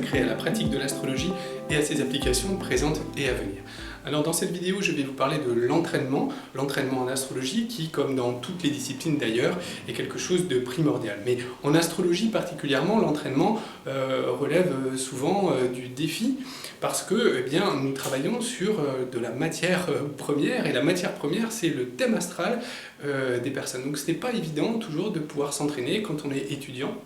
consacré à la pratique de l'astrologie et à ses applications présentes et à venir. Alors dans cette vidéo, je vais vous parler de l'entraînement en astrologie qui, comme dans toutes les disciplines d'ailleurs, est quelque chose de primordial. Mais en astrologie particulièrement, l'entraînement relève souvent du défi parce que nous travaillons sur de la matière première et la matière première c'est le thème astral des personnes. Donc ce n'est pas évident toujours de pouvoir s'entraîner quand on est étudiant.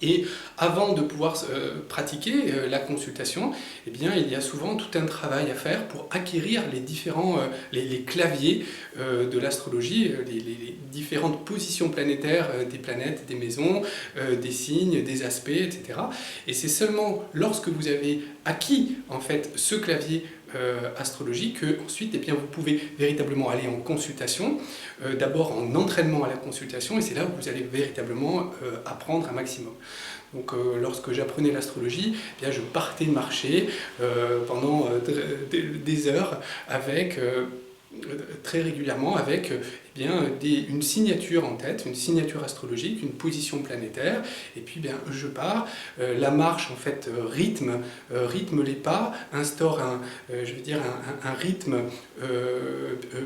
Et avant de pouvoir pratiquer la consultation, il y a souvent tout un travail à faire pour acquérir les différents les claviers de l'astrologie, les différentes positions planétaires des planètes, des maisons, des signes, des aspects, etc. Et c'est seulement lorsque vous avez acquis en fait ce clavier astrologique que ensuite vous pouvez véritablement aller en consultation, d'abord en entraînement à la consultation, et c'est là où vous allez véritablement apprendre un maximum. Donc lorsque j'apprenais l'astrologie, je partais marcher pendant des heures avec très régulièrement avec une signature en tête, une signature astrologique, une position planétaire, et puis je pars. La marche en fait rythme les pas, instaure un rythme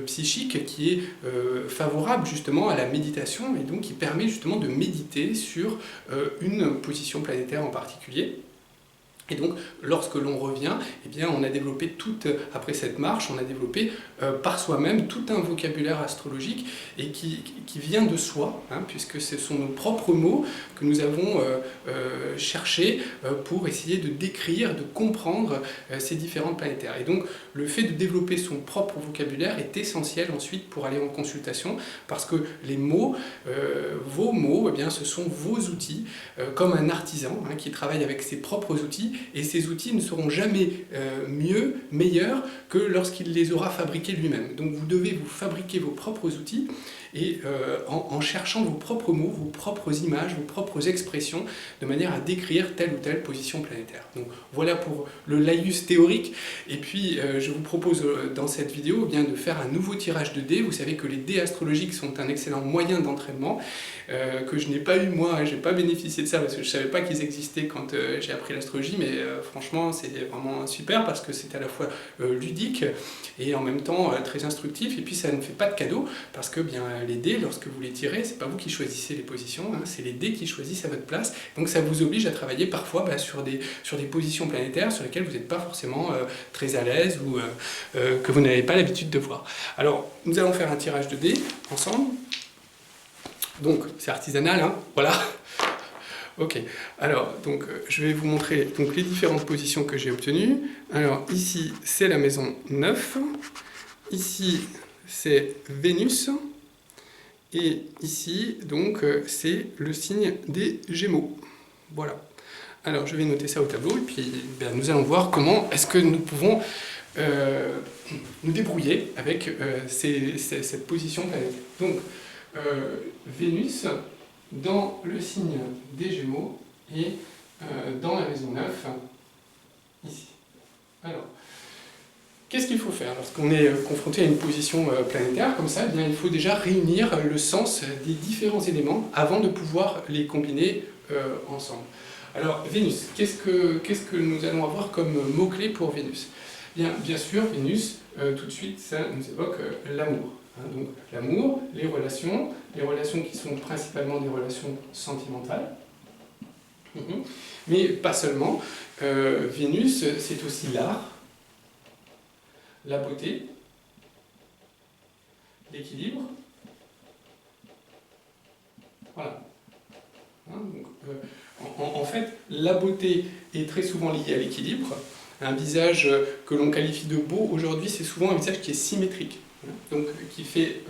psychique qui est favorable justement à la méditation et donc qui permet justement de méditer sur une position planétaire en particulier. Et donc, lorsque l'on revient, on a développé après cette marche, on a développé par soi-même tout un vocabulaire astrologique et qui vient de soi, puisque ce sont nos propres mots que nous avons cherchés pour essayer de décrire, de comprendre ces différentes planétaires. Et donc, le fait de développer son propre vocabulaire est essentiel ensuite pour aller en consultation, parce que les mots, vos mots, ce sont vos outils, comme un artisan qui travaille avec ses propres outils. Et ces outils ne seront jamais meilleurs que lorsqu'il les aura fabriqués lui-même. Donc vous devez vous fabriquer vos propres outils et en cherchant vos propres mots, vos propres images, vos propres expressions, de manière à décrire telle ou telle position planétaire. Donc voilà pour le laïus théorique. Et puis je vous propose dans cette vidéo de faire un nouveau tirage de dés. Vous savez que les dés astrologiques sont un excellent moyen d'entraînement que je n'ai pas eu moi, je n'ai pas bénéficié de ça parce que je ne savais pas qu'ils existaient quand j'ai appris l'astrologie, mais franchement c'est vraiment super parce que c'est à la fois ludique et en même temps très instructif, et puis ça ne fait pas de cadeau parce que les dés, lorsque vous les tirez, c'est pas vous qui choisissez les positions, c'est les dés qui choisissent à votre place, donc ça vous oblige à travailler parfois sur des positions planétaires sur lesquelles vous n'êtes pas forcément très à l'aise ou que vous n'avez pas l'habitude de voir. Alors nous allons faire un tirage de dés ensemble. Donc c'est artisanal, voilà. Ok, alors donc je vais vous montrer les différentes positions que j'ai obtenues. Alors ici c'est la maison 9, ici c'est Vénus, et ici donc c'est le signe des Gémeaux. Voilà. Alors je vais noter ça au tableau et puis nous allons voir comment est-ce que nous pouvons nous débrouiller avec cette position planétaire. Donc Vénus dans le signe des Gémeaux et dans la maison 9, ici. Alors, qu'est-ce qu'il faut faire lorsqu'on est confronté à une position planétaire comme ça? Il faut déjà réunir le sens des différents éléments avant de pouvoir les combiner ensemble. Alors, Vénus, qu'est-ce que nous allons avoir comme mot-clé pour Vénus? Bien sûr, Vénus, tout de suite, ça nous évoque l'amour. Donc l'amour, les relations qui sont principalement des relations sentimentales, mais pas seulement. Vénus, c'est aussi l'art, la beauté, l'équilibre. Voilà. En fait, la beauté est très souvent liée à l'équilibre. Un visage que l'on qualifie de beau aujourd'hui, c'est souvent un visage qui est symétrique. Donc qui fait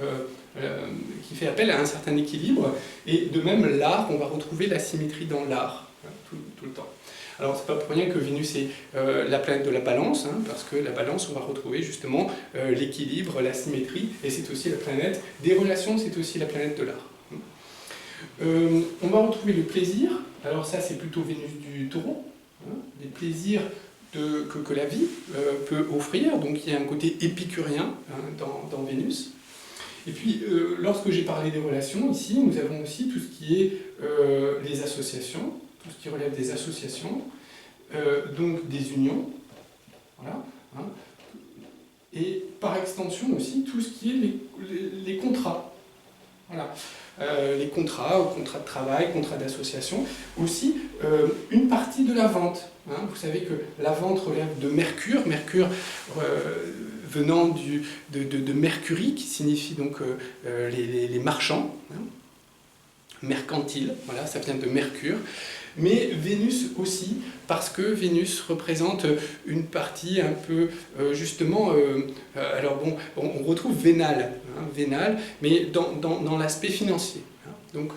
appel à un certain équilibre, et de même l'art, on va retrouver la symétrie dans l'art tout le temps. Alors c'est pas pour rien que Vénus est la planète de la balance, parce que la balance, on va retrouver justement l'équilibre, la symétrie, et c'est aussi la planète des relations, c'est aussi la planète de l'art. On va retrouver le plaisir, alors ça c'est plutôt Vénus du Taureau, les plaisirs que la vie peut offrir, donc il y a un côté épicurien dans Vénus. Et puis, lorsque j'ai parlé des relations, ici, nous avons aussi tout ce qui est les associations, tout ce qui relève des associations, donc des unions, voilà, hein, et par extension aussi tout ce qui est les contrats. Voilà. Les contrats de travail, contrats d'association, aussi une partie de la vente. Hein. Vous savez que la vente relève de Mercure, Mercure venant de Mercury, qui signifie donc les marchands, hein, mercantile, voilà, ça vient de Mercure. Mais Vénus aussi, parce que Vénus représente une partie un peu, justement, alors bon, on retrouve vénal, hein, vénal, mais dans l'aspect financier. Hein. Donc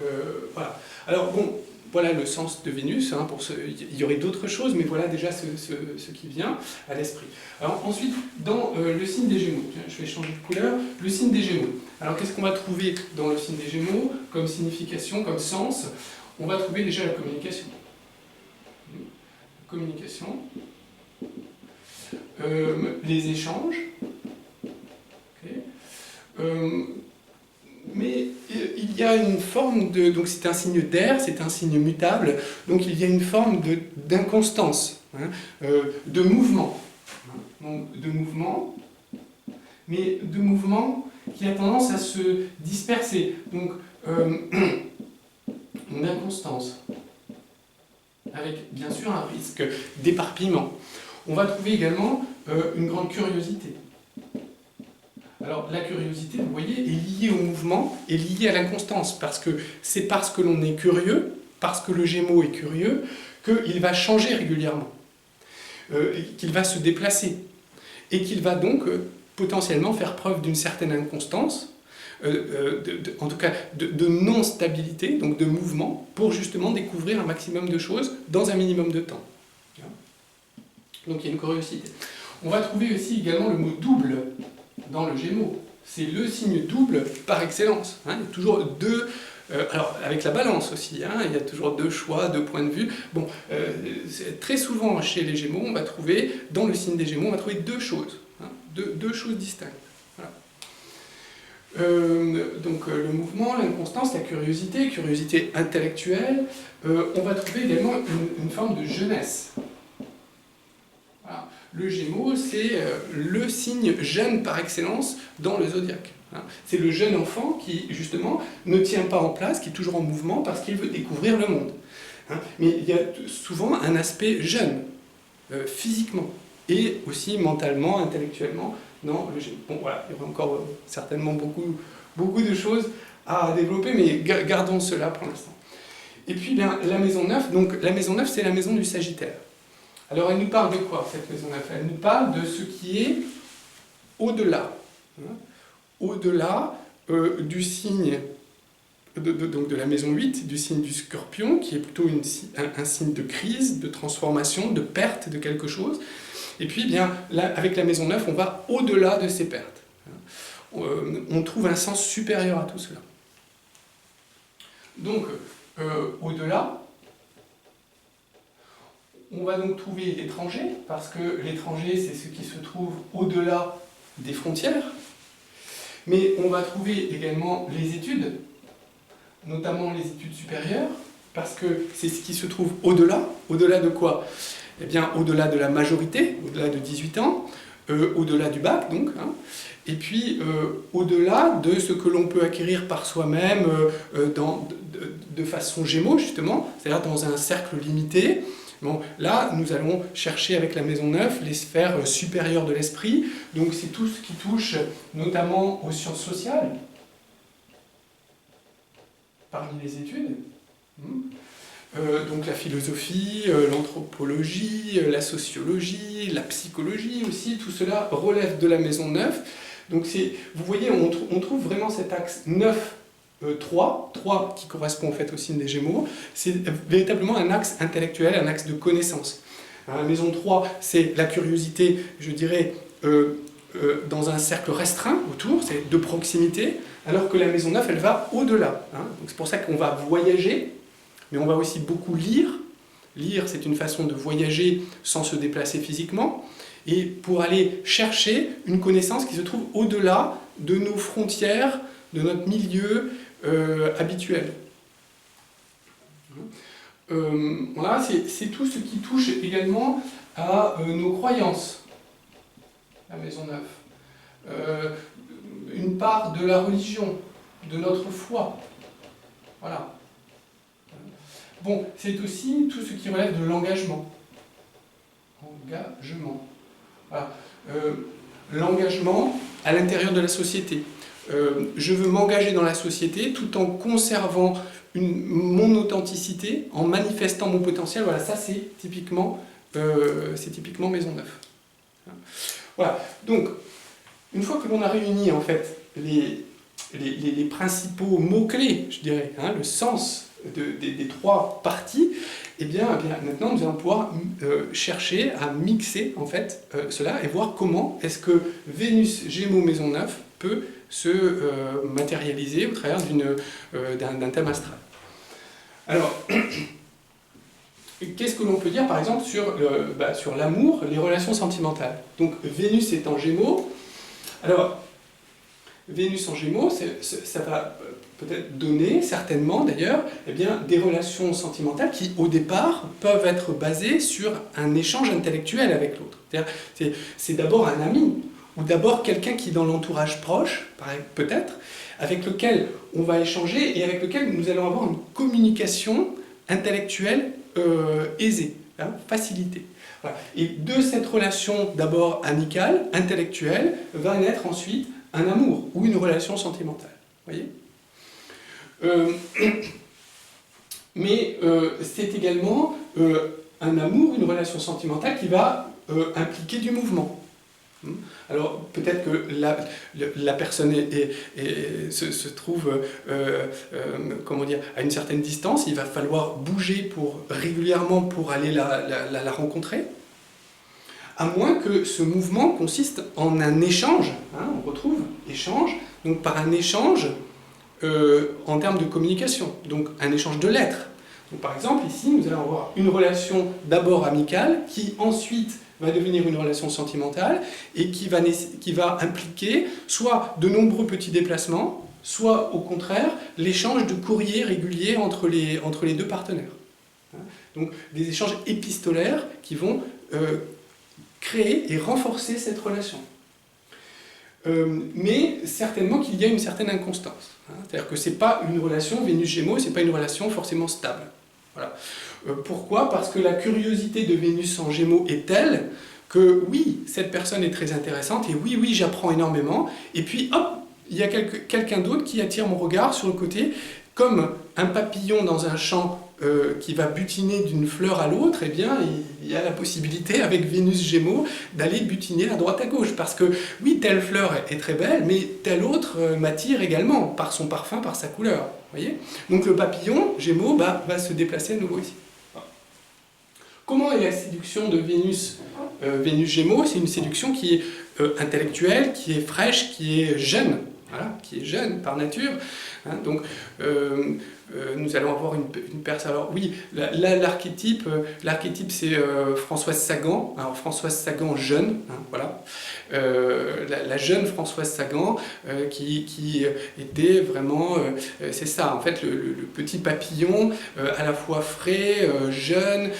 voilà. Alors bon, voilà le sens de Vénus, hein, il y aurait d'autres choses, mais voilà déjà ce qui vient à l'esprit. Alors ensuite, dans le signe des Gémeaux, je vais changer de couleur, le signe des Gémeaux. Alors qu'est-ce qu'on va trouver dans le signe des Gémeaux, comme signification, comme sens? On va trouver déjà la communication. Communication, les échanges, okay. Mais il y a une forme de... Donc c'est un signe d'air, c'est un signe mutable, donc il y a une forme d'inconstance, hein, de mouvement. Donc, de mouvement, mais de mouvement qui a tendance à se disperser. Donc, une inconstance, avec bien sûr un risque d'éparpillement. On va trouver également une grande curiosité. Alors la curiosité, vous voyez, est liée au mouvement, est liée à l'inconstance, parce que c'est parce que l'on est curieux, parce que le Gémeaux est curieux, qu'il va changer régulièrement, qu'il va se déplacer, et qu'il va donc potentiellement faire preuve d'une certaine inconstance, en tout cas de non-stabilité, donc de mouvement, pour justement découvrir un maximum de choses dans un minimum de temps. Donc il y a une curiosité. On va trouver aussi également le mot double dans le Gémeaux. C'est le signe double par excellence. Hein. Il y a toujours deux... alors avec la balance aussi, hein, il y a toujours deux choix, deux points de vue. Bon, très souvent chez les Gémeaux, on va trouver, dans le signe des Gémeaux, on va trouver deux choses. Hein, deux choses distinctes. Voilà. Donc le mouvement, l'inconstance, la curiosité intellectuelle, on va trouver également une forme de jeunesse. Voilà. Le Gémeaux, c'est le signe jeune par excellence dans le zodiaque. Hein. C'est le jeune enfant qui, justement, ne tient pas en place, qui est toujours en mouvement parce qu'il veut découvrir le monde. Hein. Mais il y a souvent un aspect jeune, physiquement, et aussi mentalement, intellectuellement, dans le Gémeaux. Bon, voilà, il y aura encore certainement beaucoup de choses à développer, mais gardons cela pour l'instant. Et puis, bien, la maison 9, donc la maison 9, c'est la maison du Sagittaire. Alors, elle nous parle de quoi, cette maison 9? Elle nous parle de ce qui est au-delà. Hein, au-delà du signe, donc de la maison 8, du signe du Scorpion, qui est plutôt un signe de crise, de transformation, de perte de quelque chose. Et puis, bien, là, avec la maison 9, on va au-delà de ces pertes. On trouve un sens supérieur à tout cela. Donc, au-delà, on va donc trouver l'étranger, parce que l'étranger, c'est ce qui se trouve au-delà des frontières. Mais on va trouver également les études, notamment les études supérieures, parce que c'est ce qui se trouve au-delà. Au-delà de quoi? Eh bien, au-delà de la majorité, au-delà de 18 ans, au-delà du bac, donc, hein, et puis au-delà de ce que l'on peut acquérir par soi-même de façon Gémeaux, justement, c'est-à-dire dans un cercle limité. Bon, là, nous allons chercher avec la maison 9 les sphères supérieures de l'esprit, donc c'est tout ce qui touche notamment aux sciences sociales, parmi les études. Donc la philosophie, l'anthropologie, la sociologie, la psychologie aussi, tout cela relève de la maison 9. Donc vous voyez, on trouve vraiment cet axe 9, 3 qui correspond en fait au signe des Gémeaux. C'est véritablement un axe intellectuel, un axe de connaissance. La maison 3, c'est la curiosité, je dirais, dans un cercle restreint autour, c'est de proximité, alors que la maison 9, elle va au-delà. Hein. Donc c'est pour ça qu'on va voyager, mais on va aussi beaucoup lire. Lire, c'est une façon de voyager sans se déplacer physiquement, et pour aller chercher une connaissance qui se trouve au-delà de nos frontières, de notre milieu habituel. Voilà, c'est tout ce qui touche également à nos croyances, la maison 9. Une part de la religion, de notre foi. Voilà. Bon, c'est aussi tout ce qui relève de l'engagement. Engagement. Voilà. L'engagement à l'intérieur de la société. Je veux m'engager dans la société tout en conservant mon authenticité, en manifestant mon potentiel. Voilà, ça c'est typiquement maison 9. Voilà, donc une fois que l'on a réuni en fait les principaux mots-clés, je dirais, le sens des trois parties, eh bien, maintenant nous allons pouvoir chercher à mixer en fait cela et voir comment est-ce que Vénus Gémeaux maison 9 peut se matérialiser au travers d'un thème astral. Alors, qu'est-ce que l'on peut dire par exemple sur l'amour, les relations sentimentales? Donc Vénus est en Gémeaux. Alors, Vénus en Gémeaux, ça va peut-être donner, certainement d'ailleurs, eh bien, des relations sentimentales qui, au départ, peuvent être basées sur un échange intellectuel avec l'autre. C'est d'abord un ami, ou d'abord quelqu'un qui est dans l'entourage proche, peut-être, avec lequel on va échanger et avec lequel nous allons avoir une communication intellectuelle aisée, facilitée. Voilà. Et de cette relation d'abord amicale, intellectuelle, va naître ensuite un amour ou une relation sentimentale. Voyez ? Mais c'est également un amour, une relation sentimentale qui va impliquer du mouvement. Alors peut-être que la personne se trouve comment dire, à une certaine distance, il va falloir bouger régulièrement pour aller la rencontrer. À moins que ce mouvement consiste en un échange, on retrouve échange, donc par un échange en termes de communication, donc un échange de lettres. Donc par exemple, ici, nous allons avoir une relation d'abord amicale, qui ensuite va devenir une relation sentimentale, et qui va impliquer soit de nombreux petits déplacements, soit au contraire l'échange de courriers réguliers entre les deux partenaires. Donc des échanges épistolaires qui vont créer et renforcer cette relation. Mais certainement qu'il y a une certaine inconstance. C'est-à-dire que ce n'est pas une relation Vénus-Gémeaux, ce n'est pas une relation forcément stable. Voilà. Pourquoi? Parce que la curiosité de Vénus en Gémeaux est telle que oui, cette personne est très intéressante, et oui, j'apprends énormément, et puis hop, il y a quelqu'un d'autre qui attire mon regard sur le côté, comme un papillon dans un champ qui va butiner d'une fleur à l'autre, eh bien, il y a la possibilité, avec Vénus Gémeaux, d'aller butiner à droite à gauche. Parce que, oui, telle fleur est très belle, mais telle autre m'attire également, par son parfum, par sa couleur. Voyez? Donc le papillon Gémeaux va se déplacer à nouveau ici. Comment est la séduction de Vénus Gémeaux? C'est une séduction qui est intellectuelle, qui est fraîche, qui est jeune. Voilà, qui est jeune par nature. Donc, nous allons avoir une personne. Alors oui, là l'archétype c'est Françoise Sagan. Alors Françoise Sagan jeune, voilà, la jeune Françoise Sagan qui était vraiment, c'est ça en fait, le petit papillon à la fois frais, jeune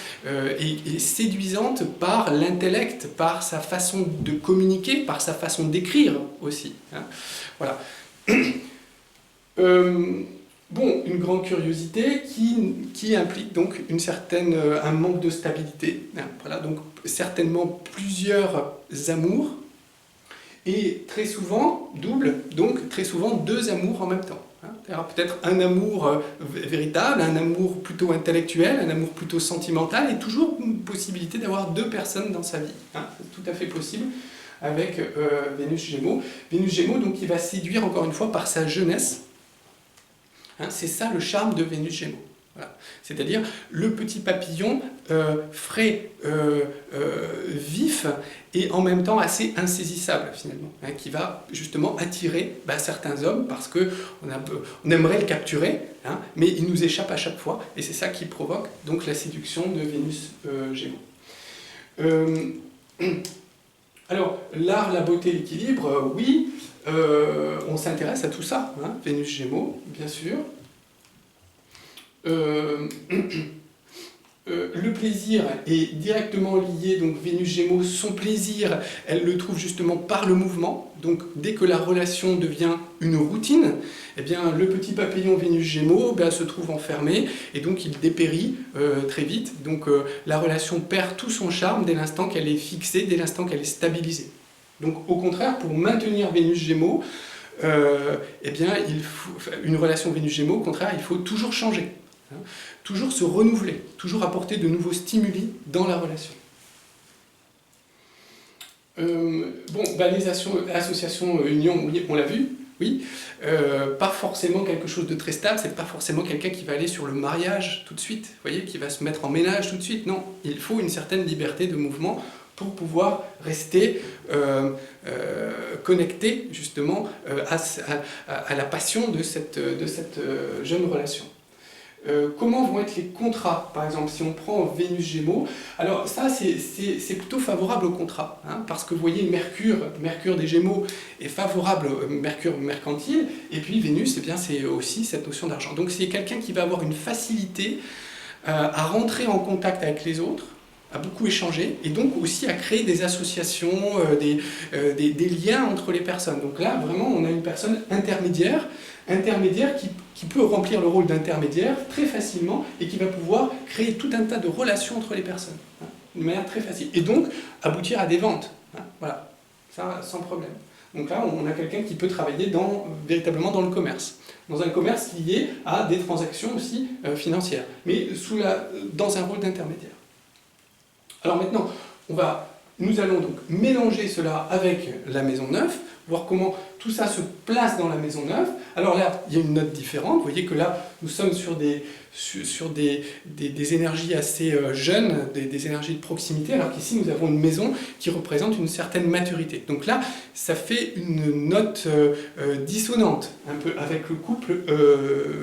et séduisante par l'intellect, par sa façon de communiquer, par sa façon d'écrire aussi. Voilà. Bon, une grande curiosité qui implique donc un manque de stabilité. Voilà, donc certainement plusieurs amours, et très souvent, double, donc très souvent deux amours en même temps. Peut-être un amour véritable, un amour plutôt intellectuel, un amour plutôt sentimental, et toujours une possibilité d'avoir deux personnes dans sa vie. C'est tout à fait possible avec Vénus Gémeaux. Vénus Gémeaux, donc, qui va séduire encore une fois par sa jeunesse. C'est ça le charme de Vénus Gémeaux. Voilà. C'est-à-dire le petit papillon frais, vif et en même temps assez insaisissable finalement, qui va justement attirer certains hommes parce qu'on aimerait le capturer, mais il nous échappe à chaque fois, et c'est ça qui provoque donc la séduction de Vénus Gémeaux. Alors, l'art, la beauté, l'équilibre, oui, on s'intéresse à tout ça, Vénus Gémeaux, bien sûr. le plaisir est directement lié, donc Vénus Gémeaux, son plaisir, elle le trouve justement par le mouvement. Donc dès que la relation devient une routine, eh bien, le petit papillon Vénus Gémeaux se trouve enfermé et donc il dépérit très vite. Donc la relation perd tout son charme dès l'instant qu'elle est fixée, dès l'instant qu'elle est stabilisée. Donc au contraire, pour maintenir Vénus Gémeaux, eh bien, une relation Vénus Gémeaux, au contraire, il faut toujours changer. Toujours se renouveler, toujours apporter de nouveaux stimuli dans la relation. Les associations unions, oui, on l'a vu, oui. Pas forcément quelque chose de très stable, c'est pas forcément quelqu'un qui va aller sur le mariage tout de suite, vous voyez, qui va se mettre en ménage tout de suite. Non, il faut une certaine liberté de mouvement pour pouvoir rester connecté justement à la passion de cette jeune relation. Comment vont être les contrats, par exemple, si on prend Vénus Gémeaux? Alors ça, c'est plutôt favorable au contrat, hein, parce que vous voyez, Mercure des Gémeaux est favorable, Mercure mercantile, et puis Vénus, eh bien, c'est aussi cette notion d'argent. Donc c'est quelqu'un qui va avoir une facilité à rentrer en contact avec les autres, à beaucoup échanger, et donc aussi à créer des associations, des liens entre les personnes. Donc là, vraiment, on a une personne intermédiaire qui peut remplir le rôle d'intermédiaire très facilement et qui va pouvoir créer tout un tas de relations entre les personnes, hein, de manière très facile. Et donc, aboutir à des ventes. Hein, voilà, ça sans problème. Donc là, on a quelqu'un qui peut travailler véritablement dans le commerce. Dans un commerce lié à des transactions aussi financières, mais dans un rôle d'intermédiaire. Alors maintenant, nous allons donc mélanger cela avec la maison 9, voir comment tout ça se place dans la maison 9. Alors là, il y a une note différente. Vous voyez que là, nous sommes sur des énergies assez jeunes, des énergies de proximité, alors qu'ici, nous avons une maison qui représente une certaine maturité. Donc là, ça fait une note dissonante, un peu, avec le couple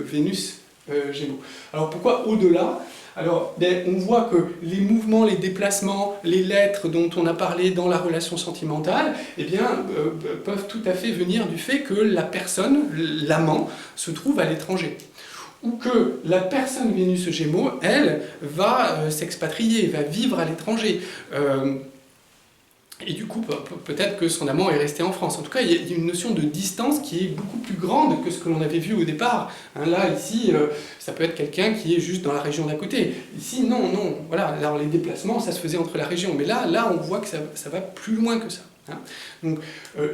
Vénus-Gémeaux. Alors pourquoi au-delà ? Alors, on voit que les mouvements, les déplacements, les lettres dont on a parlé dans la relation sentimentale, eh bien, peuvent tout à fait venir du fait que la personne, l'amant, se trouve à l'étranger. Ou que la personne Vénus-Gémeaux, elle, va s'expatrier, va vivre à l'étranger. Et du coup, peut-être que son amant est resté en France. En tout cas, il y a une notion de distance qui est beaucoup plus grande que ce que l'on avait vu au départ. Hein, là, ici, ça peut être quelqu'un qui est juste dans la région d'à côté. Ici, non. Voilà, alors les déplacements, ça se faisait entre la région. Mais là, on voit que ça va plus loin que ça. Hein. Donc,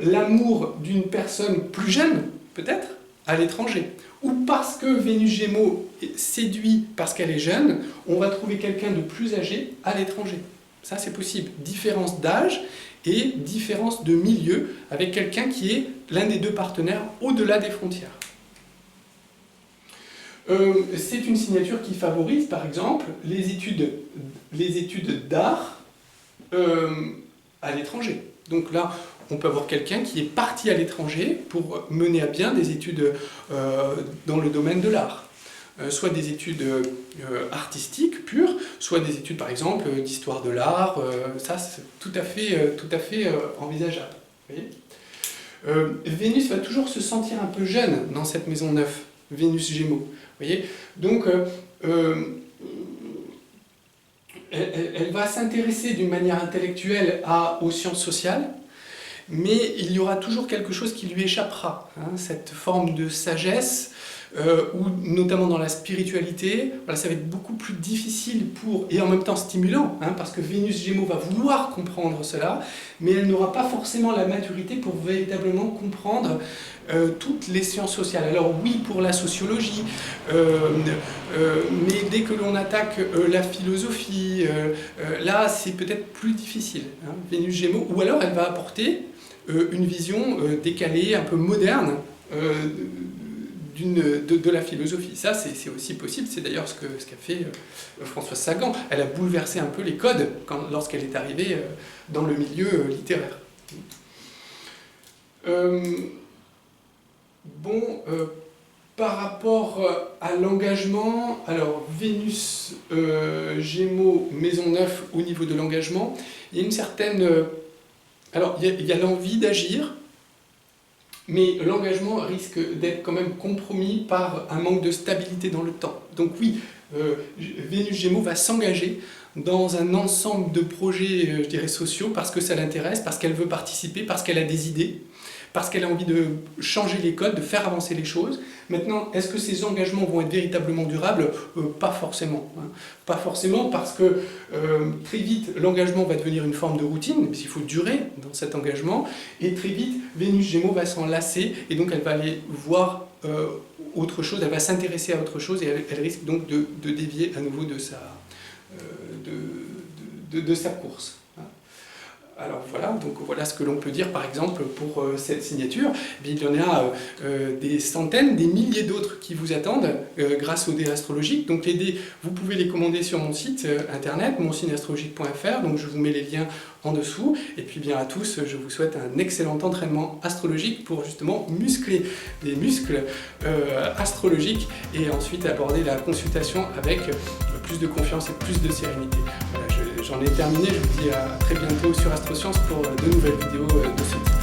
l'amour d'une personne plus jeune, peut-être, à l'étranger. Ou parce que Vénus Gémeaux séduit parce qu'elle est jeune, on va trouver quelqu'un de plus âgé à l'étranger. Ça, c'est possible. Différence d'âge et différence de milieu avec quelqu'un qui est l'un des deux partenaires au-delà des frontières. C'est une signature qui favorise, par exemple, les études d'art à l'étranger. Donc là, on peut avoir quelqu'un qui est parti à l'étranger pour mener à bien des études dans le domaine de l'art. Soit des études artistiques pures, soit des études par exemple d'histoire de l'art, ça c'est tout à fait envisageable. Vous voyez, Vénus va toujours se sentir un peu jeune dans cette maison 9, Vénus Gémeaux. Vous voyez, donc elle va s'intéresser d'une manière intellectuelle aux sciences sociales, mais il y aura toujours quelque chose qui lui échappera, hein, cette forme de sagesse, ou notamment dans la spiritualité, voilà, ça va être beaucoup plus difficile et en même temps stimulant, hein, parce que Vénus Gémeaux va vouloir comprendre cela, mais elle n'aura pas forcément la maturité pour véritablement comprendre toutes les sciences sociales. Alors oui, pour la sociologie, mais dès que l'on attaque la philosophie, là c'est peut-être plus difficile, hein, Vénus Gémeaux, ou alors elle va apporter une vision décalée, un peu moderne, de la philosophie. Ça, c'est aussi possible, c'est d'ailleurs ce qu'a fait Françoise Sagan. Elle a bouleversé un peu les codes lorsqu'elle est arrivée dans le milieu littéraire. Par rapport à l'engagement, alors Vénus, Gémeaux, maison 9 au niveau de l'engagement, il y a une certaine... alors, il y a l'envie d'agir, mais l'engagement risque d'être quand même compromis par un manque de stabilité dans le temps. Donc oui, Vénus Gémeaux va s'engager dans un ensemble de projets, je dirais, sociaux, parce que ça l'intéresse, parce qu'elle veut participer, parce qu'elle a des idées, parce qu'elle a envie de changer les codes, de faire avancer les choses. Maintenant, est-ce que ces engagements vont être véritablement durables? Pas forcément. Hein. Pas forcément parce que très vite, l'engagement va devenir une forme de routine, puisqu'il faut durer dans cet engagement, et très vite, Vénus Gémeaux va s'en lasser, et donc elle va aller voir autre chose, elle va s'intéresser à autre chose, et elle risque donc de dévier à nouveau de sa course. Alors voilà, donc voilà ce que l'on peut dire par exemple pour cette signature. Il y en a des centaines, des milliers d'autres qui vous attendent grâce aux dés astrologiques. Donc les dés, vous pouvez les commander sur mon site internet, monsigneastrologique.fr, donc je vous mets les liens en dessous. Et puis bien à tous, je vous souhaite un excellent entraînement astrologique pour justement muscler les muscles astrologiques et ensuite aborder la consultation avec plus de confiance et plus de sérénité. Voilà, j'en ai terminé, je vous dis à très bientôt sur Astrosciences pour de nouvelles vidéos de ce type.